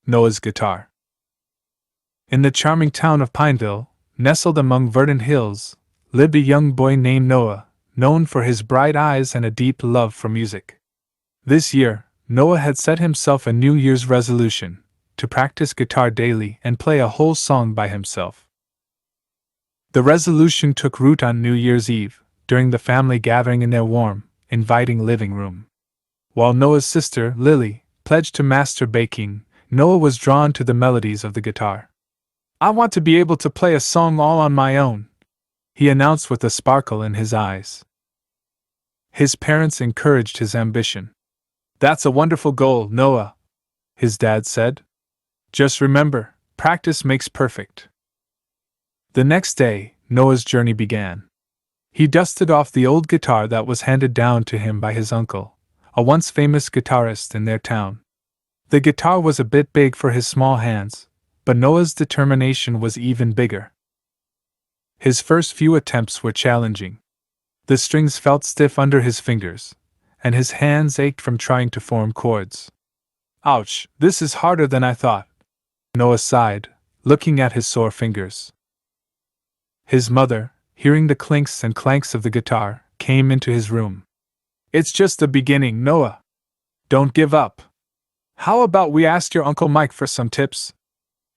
Noah's guitar. In the charming town of Pineville, nestled among verdant hills, lived a young boy named Noah, known for his bright eyes and a deep love for music. This year, Noah had set himself a New Year's resolution to practice guitar daily and play a whole song by himself. The resolution took root on New Year's Eve, during the family gathering in their warm, inviting living room. While Noah's sister, Lily, pledged to master baking, Noah was drawn to the melodies of the guitar. "I want to be able to play a song all on my own," he announced with a sparkle in his eyes. His parents encouraged his ambition. "That's a wonderful goal, Noah," his dad said. "Just remember, practice makes perfect." The next day, Noah's journey began. He dusted off the old guitar that was handed down to him by his uncle, a once famous guitarist in their town. The guitar was a bit big for his small hands, but Noah's determination was even bigger. His first few attempts were challenging. The strings felt stiff under his fingers, and his hands ached from trying to form chords. "Ouch, this is harder than I thought," Noah sighed, looking at his sore fingers. His mother, hearing the clinks and clanks of the guitar, came into his room. "It's just the beginning, Noah. Don't give up. How about we ask your Uncle Mike for some tips?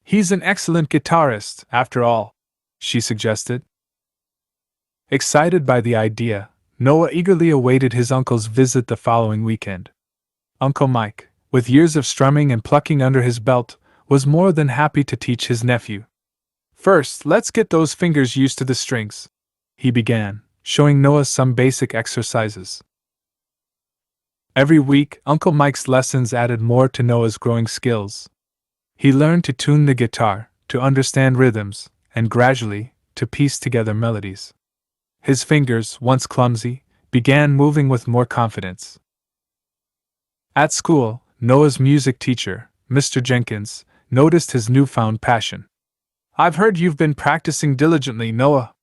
He's an excellent guitarist, after all," she suggested. Excited by the idea, Noah eagerly awaited his uncle's visit the following weekend. Uncle Mike, with years of strumming and plucking under his belt, was more than happy to teach his nephew. "First, let's get those fingers used to the strings," he began, showing Noah some basic exercises. Every week, Uncle Mike's lessons added more to Noah's growing skills. He learned to tune the guitar, to understand rhythms, and gradually, to piece together melodies. His fingers, once clumsy, began moving with more confidence. At school, Noah's music teacher, Mr. Jenkins, noticed his newfound passion. "I've heard you've been practicing diligently, Noah.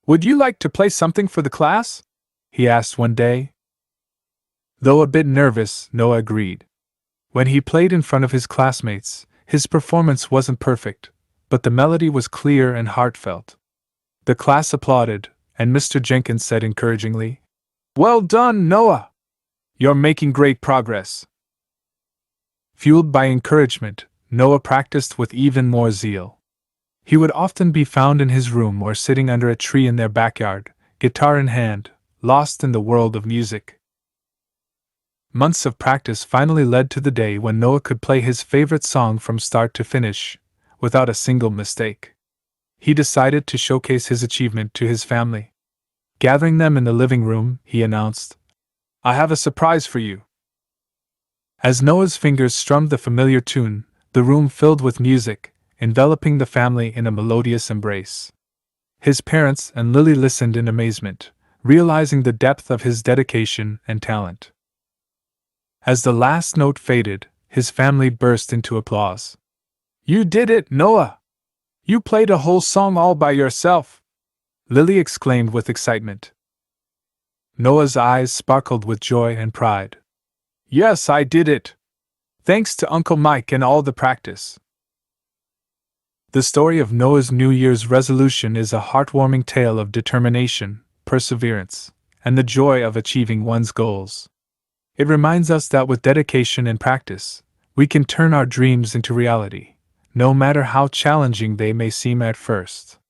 Would you like to play something for the class?" he asked one day. Though a bit nervous, Noah agreed. When he played in front of his classmates, his performance wasn't perfect, but the melody was clear and heartfelt. The class applauded, and Mr. Jenkins said encouragingly, "Well done, Noah! You're making great progress." Fueled by encouragement, Noah practiced with even more zeal. He would often be found in his room or sitting under a tree in their backyard, guitar in hand, lost in the world of music. Months of practice finally led to the day when Noah could play his favorite song from start to finish, without a single mistake. He decided to showcase his achievement to his family. Gathering them in the living room, he announced, "I have a surprise for you." As Noah's fingers strummed the familiar tune, the room filled with music, enveloping the family in a melodious embrace. His parents and Lily listened in amazement, realizing the depth of his dedication and talent. As the last note faded, his family burst into applause. "You did it, Noah! You played a whole song all by yourself!" Lily exclaimed with excitement. Noah's eyes sparkled with joy and pride. "Yes, I did it! Thanks to Uncle Mike and all the practice." The story of Noah's New Year's resolution is a heartwarming tale of determination, perseverance, and the joy of achieving one's goals. It reminds us that with dedication and practice, we can turn our dreams into reality, no matter how challenging they may seem at first.